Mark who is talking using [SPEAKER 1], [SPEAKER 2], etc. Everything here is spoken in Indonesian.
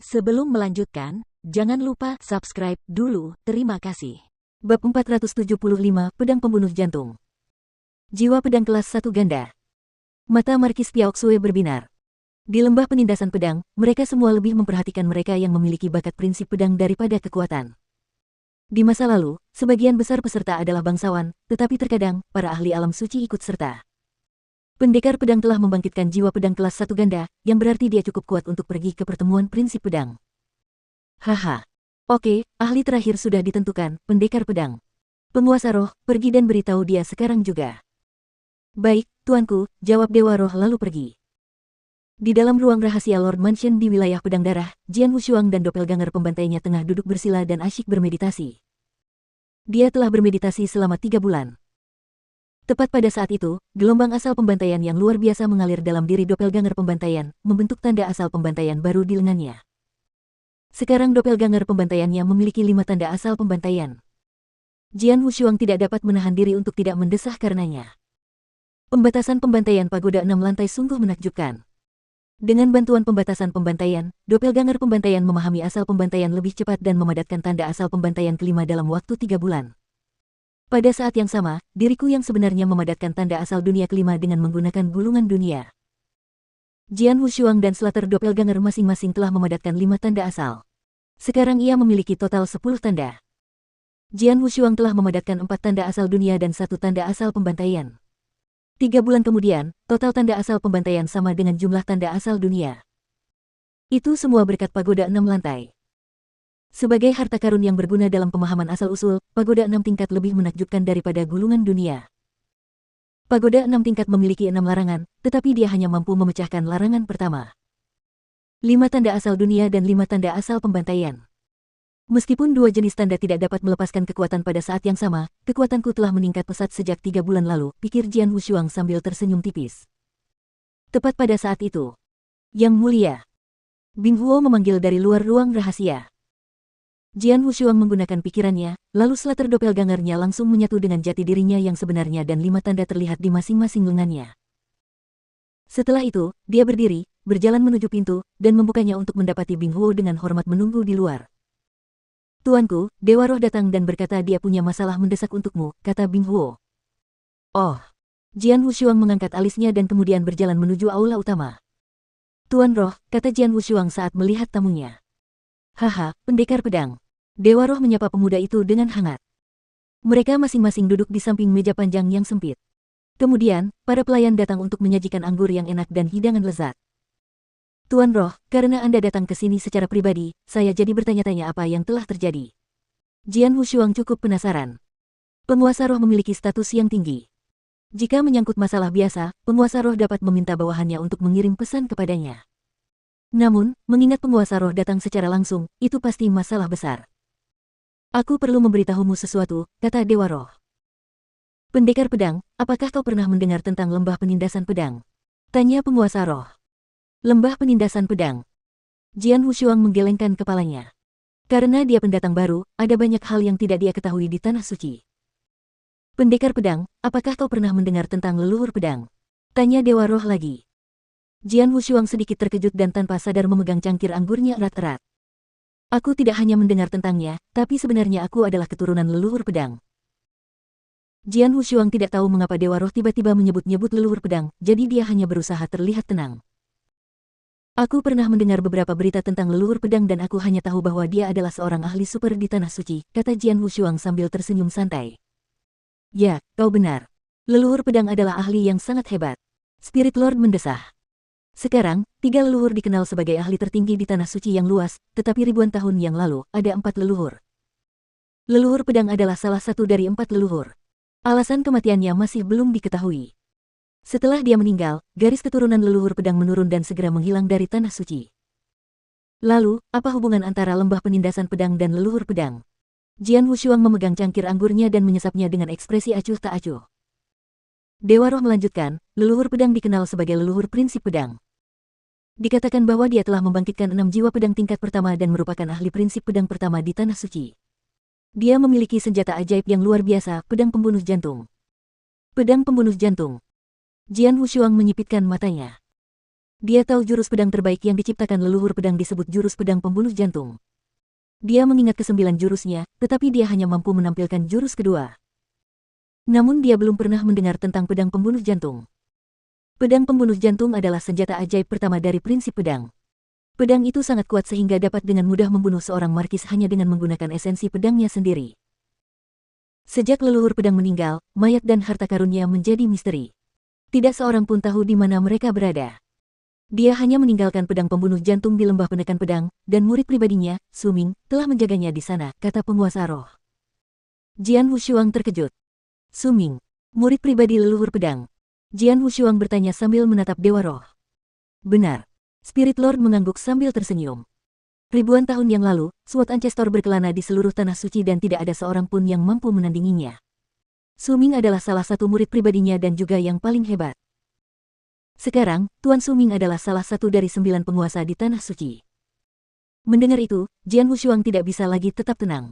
[SPEAKER 1] Sebelum melanjutkan, jangan lupa subscribe dulu, terima kasih.
[SPEAKER 2] Bab 475 Pedang Pembunuh Jantung. Jiwa pedang kelas 1 ganda. Mata Markis Piaoxue berbinar. Di lembah penindasan pedang, mereka semua lebih memperhatikan mereka yang memiliki bakat prinsip pedang daripada kekuatan. Di masa lalu, sebagian besar peserta adalah bangsawan, tetapi terkadang, para ahli alam suci ikut serta. Pendekar pedang telah membangkitkan jiwa pedang kelas 1 ganda, yang berarti dia cukup kuat untuk pergi ke pertemuan prinsip pedang. Haha. Oke, ahli terakhir sudah ditentukan, pendekar pedang. Penguasa roh, pergi dan beritahu dia sekarang juga. Baik, tuanku, jawab Dewa Roh lalu pergi. Di dalam ruang rahasia Lord Mansion di wilayah Pedang Darah, Jian Wushuang dan doppelganger pembantainya tengah duduk bersila dan asyik bermeditasi. Dia telah bermeditasi selama 3 bulan. Tepat pada saat itu, gelombang asal pembantaian yang luar biasa mengalir dalam diri doppelganger pembantaian, membentuk tanda asal pembantaian baru di lengannya. Sekarang doppelganger pembantaiannya memiliki 5 tanda asal pembantaian. Jian Wushuang tidak dapat menahan diri untuk tidak mendesah karenanya. Pembatasan pembantaian pagoda 6 lantai sungguh menakjubkan. Dengan bantuan pembatasan pembantaian, doppelganger pembantaian memahami asal pembantaian lebih cepat dan memadatkan tanda asal pembantaian kelima dalam waktu 3 bulan. Pada saat yang sama, diriku yang sebenarnya memadatkan tanda asal dunia kelima dengan menggunakan gulungan dunia. Jian Wushuang dan Slater doppelganger masing-masing telah memadatkan 5 tanda asal. Sekarang ia memiliki total 10 tanda. Jian Wushuang telah memadatkan 4 tanda asal dunia dan 1 tanda asal pembantaian. 3 bulan kemudian, total tanda asal pembantaian sama dengan jumlah tanda asal dunia. Itu semua berkat pagoda 6 lantai. Sebagai harta karun yang berguna dalam pemahaman asal-usul, pagoda 6 tingkat lebih menakjubkan daripada gulungan dunia. Pagoda 6 tingkat memiliki 6 larangan, tetapi dia hanya mampu memecahkan larangan pertama. 5 tanda asal dunia dan 5 tanda asal pembantaian. Meskipun 2 jenis tanda tidak dapat melepaskan kekuatan pada saat yang sama, kekuatanku telah meningkat pesat sejak 3 bulan lalu, pikir Jian Wushuang sambil tersenyum tipis. Tepat pada saat itu, Yang Mulia, Bing Huo memanggil dari luar ruang rahasia. Jian Wushuang menggunakan pikirannya, lalu Slater doppelgangernya langsung menyatu dengan jati dirinya yang sebenarnya dan 5 tanda terlihat di masing-masing lengannya. Setelah itu, dia berdiri, berjalan menuju pintu, dan membukanya untuk mendapati Bing Huo dengan hormat menunggu di luar. Tuanku, Dewa Roh datang dan berkata dia punya masalah mendesak untukmu, kata Bing Huo. Oh. Jian Wushuang mengangkat alisnya dan kemudian berjalan menuju aula utama. Tuan Roh, kata Jian Wushuang saat melihat tamunya. Haha, pendekar pedang. Dewa Roh menyapa pemuda itu dengan hangat. Mereka masing-masing duduk di samping meja panjang yang sempit. Kemudian, para pelayan datang untuk menyajikan anggur yang enak dan hidangan lezat. Tuan Roh, karena Anda datang ke sini secara pribadi, saya jadi bertanya-tanya apa yang telah terjadi. Jian Wushuang cukup penasaran. Penguasa roh memiliki status yang tinggi. Jika menyangkut masalah biasa, penguasa roh dapat meminta bawahannya untuk mengirim pesan kepadanya. Namun, mengingat penguasa roh datang secara langsung, itu pasti masalah besar. Aku perlu memberitahumu sesuatu, kata Dewa Roh. Pendekar pedang, apakah kau pernah mendengar tentang lembah penindasan pedang? Tanya penguasa roh. Lembah penindasan pedang. Jian Wushuang menggelengkan kepalanya. Karena dia pendatang baru, ada banyak hal yang tidak dia ketahui di Tanah Suci. Pendekar pedang, apakah kau pernah mendengar tentang leluhur pedang? Tanya Dewa Roh lagi. Jian Wushuang sedikit terkejut dan tanpa sadar memegang cangkir anggurnya erat-erat. Aku tidak hanya mendengar tentangnya, tapi sebenarnya aku adalah keturunan leluhur pedang. Jian Wushuang tidak tahu mengapa Dewa Roh tiba-tiba menyebut-nyebut leluhur pedang, jadi dia hanya berusaha terlihat tenang. Aku pernah mendengar beberapa berita tentang leluhur pedang dan aku hanya tahu bahwa dia adalah seorang ahli super di Tanah Suci, kata Jian Wushuang sambil tersenyum santai. Ya, kau benar. Leluhur pedang adalah ahli yang sangat hebat. Spirit Lord mendesah. Sekarang, 3 leluhur dikenal sebagai ahli tertinggi di Tanah Suci yang luas, tetapi ribuan tahun yang lalu, ada 4 leluhur. Leluhur pedang adalah salah satu dari 4 leluhur. Alasan kematiannya masih belum diketahui. Setelah dia meninggal, garis keturunan leluhur pedang menurun dan segera menghilang dari Tanah Suci. Lalu, apa hubungan antara lembah penindasan pedang dan leluhur pedang? Jian Wushuang memegang cangkir anggurnya dan menyesapnya dengan ekspresi acuh tak acuh. Dewa Roh melanjutkan, leluhur pedang dikenal sebagai leluhur prinsip pedang. Dikatakan bahwa dia telah membangkitkan 6 jiwa pedang tingkat pertama dan merupakan ahli prinsip pedang pertama di Tanah Suci. Dia memiliki senjata ajaib yang luar biasa, pedang pembunuh jantung. Pedang pembunuh jantung. Jian Wushuang menyipitkan matanya. Dia tahu jurus pedang terbaik yang diciptakan leluhur pedang disebut jurus pedang pembunuh jantung. Dia mengingat ke-9 jurusnya, tetapi dia hanya mampu menampilkan jurus kedua. Namun dia belum pernah mendengar tentang pedang pembunuh jantung. Pedang pembunuh jantung adalah senjata ajaib pertama dari prinsip pedang. Pedang itu sangat kuat sehingga dapat dengan mudah membunuh seorang markis hanya dengan menggunakan esensi pedangnya sendiri. Sejak leluhur pedang meninggal, mayat dan harta karunnya menjadi misteri. Tidak seorang pun tahu di mana mereka berada. Dia hanya meninggalkan pedang pembunuh jantung di lembah penekan pedang, dan murid pribadinya, Su Ming, telah menjaganya di sana, kata penguasa roh. Jian Wushuang terkejut. Su Ming, murid pribadi leluhur pedang. Jian Wushuang bertanya sambil menatap Dewa Roh. Benar. Spirit Lord mengangguk sambil tersenyum. Ribuan tahun yang lalu, Sword Ancestor berkelana di seluruh tanah suci dan tidak ada seorang pun yang mampu menandinginya. Su Ming adalah salah satu murid pribadinya dan juga yang paling hebat. Sekarang, Tuan Su Ming adalah salah satu dari 9 penguasa di tanah suci. Mendengar itu, Jian Wushuang tidak bisa lagi tetap tenang.